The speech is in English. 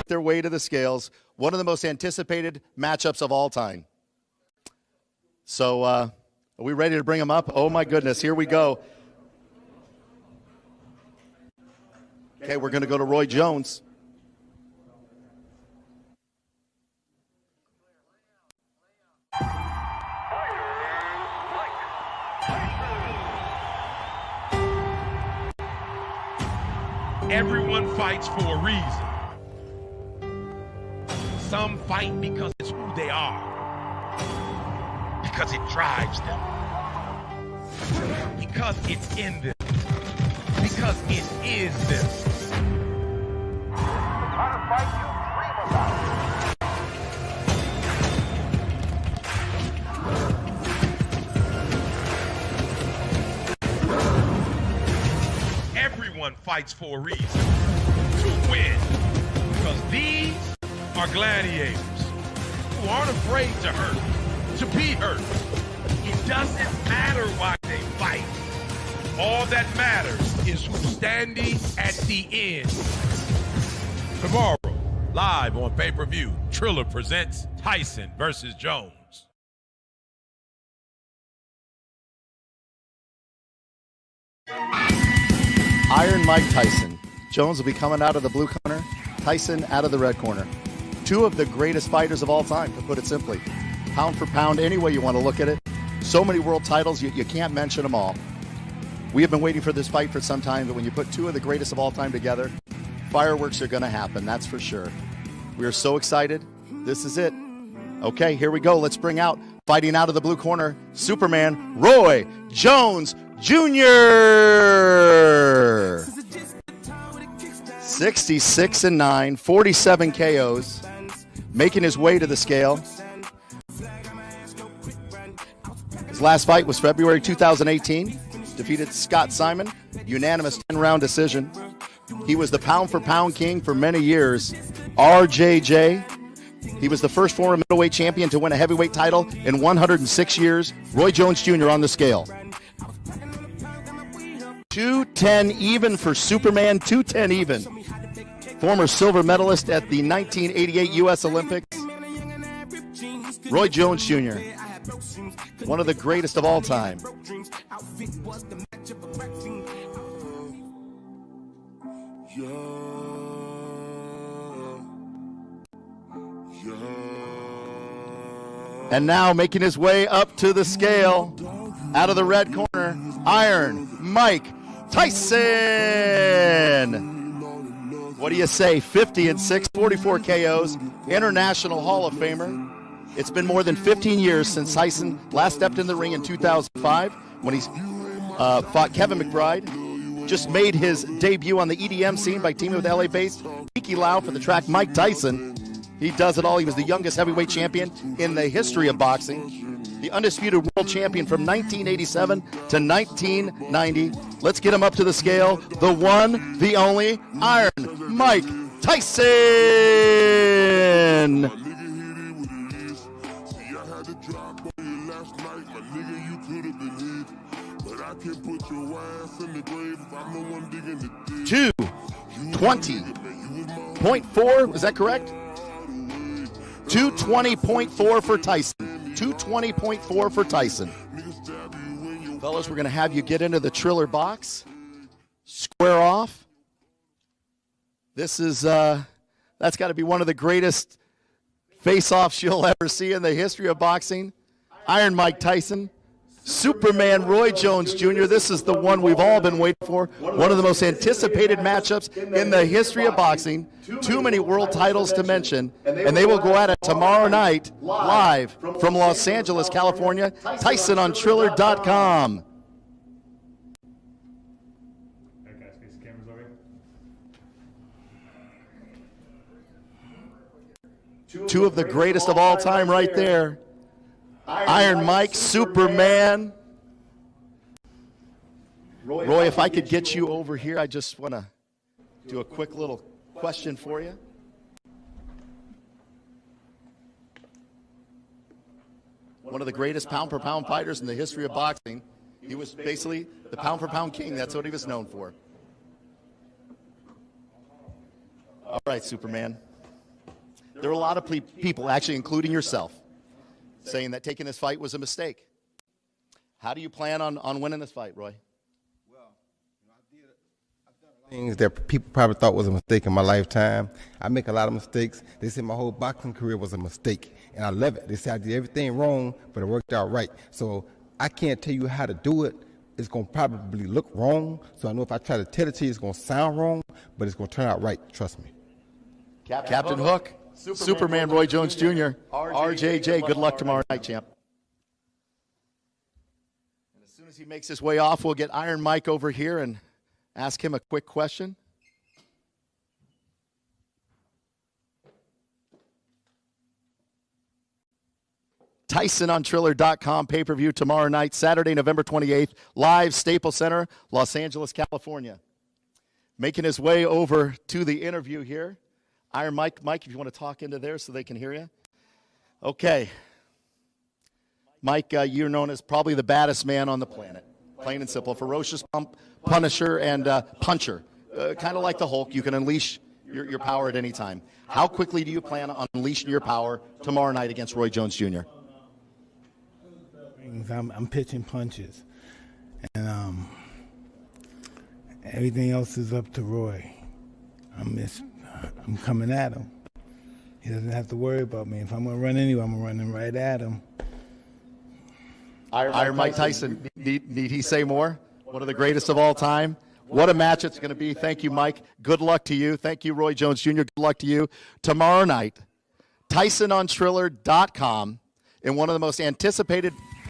make their way to the scales. One of the most anticipated matchups of all time. So are we ready to bring them up? Oh, my goodness. Here we go. Okay, we're going to go to Roy Jones. Everyone fights for a reason. Some fight because it's who they are, because it drives them, because it's in them, because it is them. The kind of fight you dream about. Everyone fights for a reason, to win, because these are gladiators who aren't afraid to hurt, to be hurt. It doesn't matter why they fight. All that matters is who's standing at the end. Tomorrow, live on pay-per-view, Triller presents Tyson versus Jones. Iron Mike Tyson. Jones will be coming out of the blue corner, Tyson out of the red corner. Two of the greatest fighters of all time, to put it simply. Pound for pound, any way you want to look at it. So many world titles, you can't mention them all. We have been waiting for this fight for some time, but when you put two of the greatest of all time together, fireworks are going to happen, that's for sure. We are so excited. This is it. Okay, here we go. Let's bring out, fighting out of the blue corner, Superman Roy Jones Jr. 66-9, 47 KOs, making his way to the scale. His last fight was February 2018. Defeated Scott Simon, unanimous 10-round decision. He was the pound-for-pound king for many years. RJJ. He was the first former middleweight champion to win a heavyweight title in 106 years. Roy Jones Jr. on the scale. 210 even for Superman, 210 even. Former silver medalist at the 1988 U.S. Olympics. Roy Jones Jr., one of the greatest of all time. And now making his way up to the scale, out of the red corner, Iron Mike Tyson. What do you say? 50-6, 44 KOs, International Hall of Famer. It's been more than 15 years since Tyson last stepped in the ring in 2005 when he fought Kevin McBride. Just made his debut on the EDM scene by teaming with LA-based Kiki Lau for the track Mike Tyson. He does it all. He was the youngest heavyweight champion in the history of boxing. The undisputed world champion from 1987 to 1990. Let's get him up to the scale. The one, the only, Iron Mike Tyson. Two 220.4, is that correct? 220.4 for Tyson. 220.4 for Tyson. Fellas, we're going to have you get into the Triller box. Square off. This is, that's got to be one of the greatest face-offs you'll ever see in the history of boxing. Iron Mike Tyson. Superman Roy Jones Jr. This is the one we've all been waiting for. One of the most anticipated matchups in the history of boxing. Too many world titles to mention. And they will go at it tomorrow night, live from Los Angeles, California. Tyson on Triller.com. Two of the greatest of all time right there. Iron Mike, Superman. Roy, if I could get you over here, I just want to do a quick little question for you. One of the greatest pound-for-pound fighters in the history of boxing. He was basically the pound-for-pound king. That's what he was known for. All right, Superman. There are a lot of people, actually including yourself, saying that taking this fight was a mistake. How do you plan on winning this fight, Roy? Things that people probably thought was a mistake in my lifetime. I make a lot of mistakes. They say my whole boxing career was a mistake, and I love it. They say I did everything wrong, but it worked out right. So I can't tell you how to do it. It's going to probably look wrong. So I know if I try to tell it to you, it's going to sound wrong, but it's going to turn out right. Trust me. Captain Hook, Superman Roy Jones Jr., RJJ, good luck tomorrow night, champ. And as soon as he makes his way off, we'll get Iron Mike over here and ask him a quick question. Tyson on Triller.com, pay-per-view tomorrow night, Saturday, November 28th, live, Staples Center, Los Angeles, California. Making his way over to the interview here. Iron Mike, if you want to talk into there so they can hear you. Okay. Mike, you're known as probably the baddest man on the planet. Plain and simple. Ferocious punisher and puncher. Kind of like the Hulk. You can unleash your power at any time. How quickly do you plan on unleashing your power tomorrow night against Roy Jones Jr.? I'm pitching punches, and everything else is up to Roy. I'm coming at him. He doesn't have to worry about me. If I'm going to run anywhere, I'm running right at him. Iron Mike Tyson, need he say more? One of the greatest of all time. What a match it's going to be. Thank you, Mike. Good luck to you. Thank you, Roy Jones Jr. Good luck to you. Tomorrow night, TysonOnTriller.com in one of the most anticipated